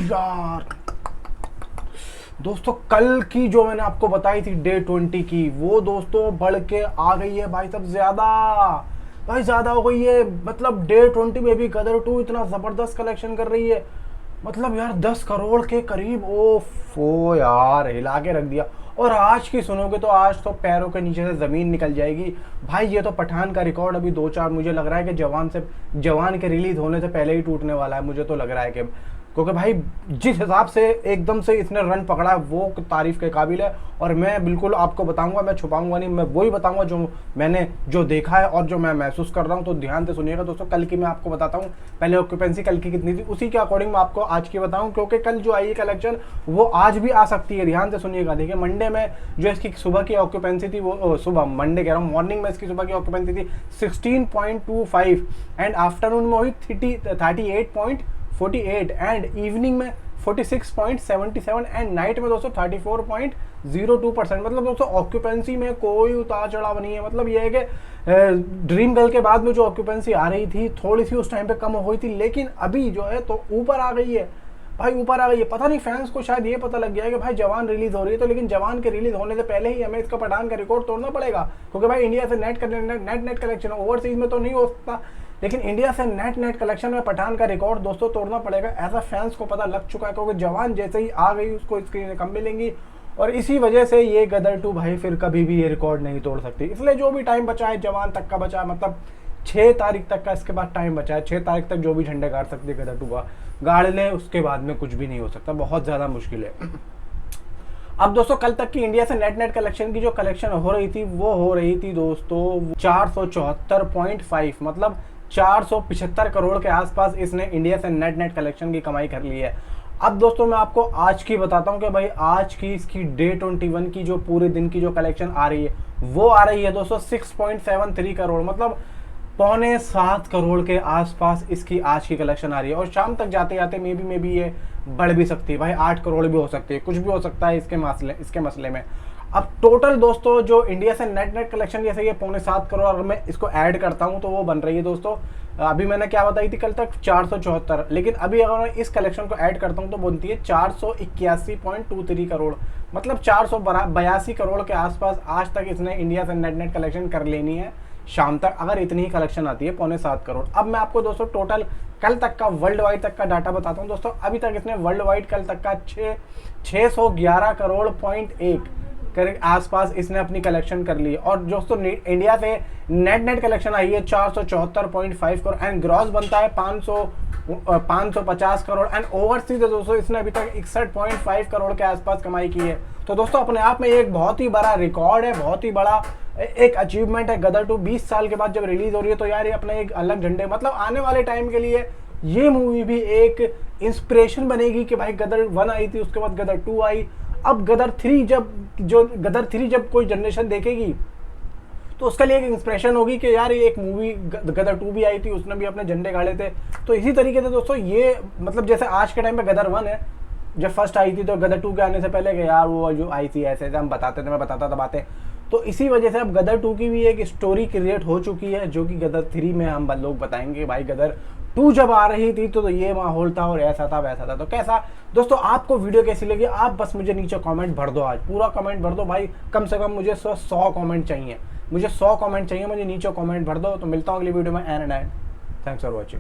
यार दोस्तों, कल की जो मैंने आपको बताई थी डे 20 की, वो दोस्तों बढ़ के आ गई है भाई साहब, भाई ज्यादा हो गई है। मतलब डे 20 में भी गदर 2 इतना जबरदस्त कलेक्शन कर रही है, मतलब यार 10 करोड़ के करीब। ओफो यार, हिला के रख दिया। और आज की सुनोगे तो आज तो पैरों के नीचे से जमीन निकल जाएगी भाई। ये तो पठान का रिकॉर्ड अभी 2-4 मुझे लग रहा है कि जवान के रिलीज होने से पहले ही टूटने वाला है, मुझे तो लग रहा है कि, क्योंकि भाई जिस हिसाब से एकदम से इसने रन पकड़ा वो तारीफ के काबिल है। और मैं बिल्कुल आपको बताऊंगा, मैं छुपाऊंगा नहीं, मैं वही बताऊंगा जो मैंने जो देखा है और जो मैं महसूस कर रहा हूं। तो ध्यान से सुनिएगा दोस्तों, कल की मैं आपको बताता हूं। पहले ऑक्यूपेंसी कल की कितनी थी, उसी के अकॉर्डिंग मैं आपको आज की बताऊं, क्योंकि कल जो आई है कलेक्शन वो आज भी आ सकती है। ध्यान से सुनिएगा। देखिए, मंडे में जो इसकी सुबह की ऑक्यूपेंसी थी, वो सुबह मंडे कह रहा हूँ, मॉर्निंग में इसकी सुबह की ऑक्यूपेंसी थी 16.25 एंड आफ्टरनून में हुई 38.48 एंड इवनिंग में 46.77 एंड नाइट में दोस्तों 34.02%। मतलब दोस्तों ऑक्यूपेंसी में कोई उतार चढ़ाव नहीं है। मतलब ये है कि ड्रीम गर्ल के बाद में जो ऑक्यूपेंसी आ रही थी थोड़ी सी उस टाइम पे कम हुई थी, लेकिन अभी जो है तो ऊपर आ गई है भाई, ऊपर आ गई है। पता नहीं फैंस को शायद ये पता लग गया है कि भाई जवान रिलीज हो रही है, तो लेकिन जवान के रिलीज होने से पहले ही हमें इसका पठान का रिकॉर्ड तोड़ना पड़ेगा, क्योंकि भाई इंडिया से नेट कलेक्शन ओवरसीज में तो नहीं हो सकता, लेकिन इंडिया से नेट कलेक्शन में पठान का रिकॉर्ड दोस्तों तोड़ना पड़ेगा। ऐसा फैंस को पता लग चुका है, क्योंकि जवान जैसे ही आ गई उसको स्क्रीन कम मिलेंगी, और इसी वजह से ये गदर 2 भाई फिर कभी भी ये रिकॉर्ड नहीं तोड़ सकती। इसलिए जो भी टाइम बचा है जवान तक का बचा है, मतलब 6 तारीख तक का इसके बाद टाइम बचा है। 6 तारीख तक जो भी झंडे गाड़ सकती है गदर 2 का गाड़ ले, उसके बाद में कुछ भी नहीं हो सकता, बहुत ज़्यादा मुश्किल है। अब दोस्तों कल तक की इंडिया से नेट कलेक्शन की जो कलेक्शन हो रही थी वो हो रही थी दोस्तों 474.5, मतलब 475 करोड़ के आसपास इसने इंडिया से नेट कलेक्शन की कमाई कर ली है। अब दोस्तों मैं आपको आज की बताता हूं कि भाई आज की इसकी डे 21 की जो पूरे दिन की जो कलेक्शन आ रही है वो आ रही है दोस्तों 6.73 करोड़, मतलब 6.75 करोड़ के आसपास इसकी आज की कलेक्शन आ रही है। और शाम तक जाते जाते मे बी ये बढ़ भी सकती है भाई, 8 करोड़ भी हो सकती है, कुछ भी हो सकता है इसके मसले में। अब टोटल दोस्तों जो इंडिया से नेट कलेक्शन जैसे ये 7.25 करोड़, अगर मैं इसको ऐड करता हूं तो वो बन रही है दोस्तों, अभी मैंने क्या बताई थी कल तक 474, लेकिन अभी अगर मैं इस कलेक्शन को ऐड करता हूं तो बनती है 481.23 करोड़, मतलब 482 करोड़ के आसपास आज तक इसने इंडिया से नेट कलेक्शन कर लेनी है शाम तक, अगर इतनी ही कलेक्शन आती है 6.25 करोड़। अब मैं आपको दोस्तों टोटल कल तक का वर्ल्ड वाइड तक का डाटा बताता हूं दोस्तों। अभी तक इसने वर्ल्ड वाइड कल तक का 611 करोड़ .1 के आसपास इसने अपनी कलेक्शन कर ली। और दोस्तों इंडिया से नेट कलेक्शन आई है 474.5 करोड़ एंड ग्रॉस बनता है 550 करोड़ एंड ओवरसीज दोस्तों इसने अभी तक 61.5 करोड़ के आसपास कमाई की है। तो दोस्तों अपने आप में एक बहुत ही बड़ा रिकॉर्ड है, बहुत ही बड़ा एक अचीवमेंट है। गदर 2 20 साल के बाद जब रिलीज हो रही है तो यार ये अपने एक अलग झंडे, मतलब आने वाले टाइम के लिए ये मूवी भी एक इंस्पिरेशन बनेगी कि भाई गदर 1 आई थी, उसके बाद गदर 2 आई, अब गदर 3 जब कोई जनरेशन देखेगी तो उसके लिए एक इंस्पिरेशन होगी कि यार ये एक मूवी गदर 2 भी आई थी, उसने भी अपने झंडे गाड़े थे। तो इसी तरीके से दोस्तों ये मतलब जैसे आज के टाइम पे गदर 1 है, जब फर्स्ट आई थी तो गदर 2 के आने से पहले कि यार वो जो आई थी ऐसे हम बताते थे, मैं बताता था बातें। तो इसी वजह से अब गदर 2 की भी एक स्टोरी क्रिएट हो चुकी है, जो कि गदर 3 में हम लोग बताएंगे भाई गदर 2 जब आ रही थी तो ये माहौल था और ऐसा था वैसा था। तो कैसा दोस्तों आपको वीडियो कैसी लगी, आप बस मुझे नीचे कमेंट भर दो, आज पूरा कमेंट भर दो भाई, कम से कम मुझे 100 कमेंट चाहिए, मुझे 100 कमेंट चाहिए, मुझे नीचे कमेंट भर दो। तो मिलता हूँ अगली वीडियो में एंड थैंक्स फॉर वॉचिंग।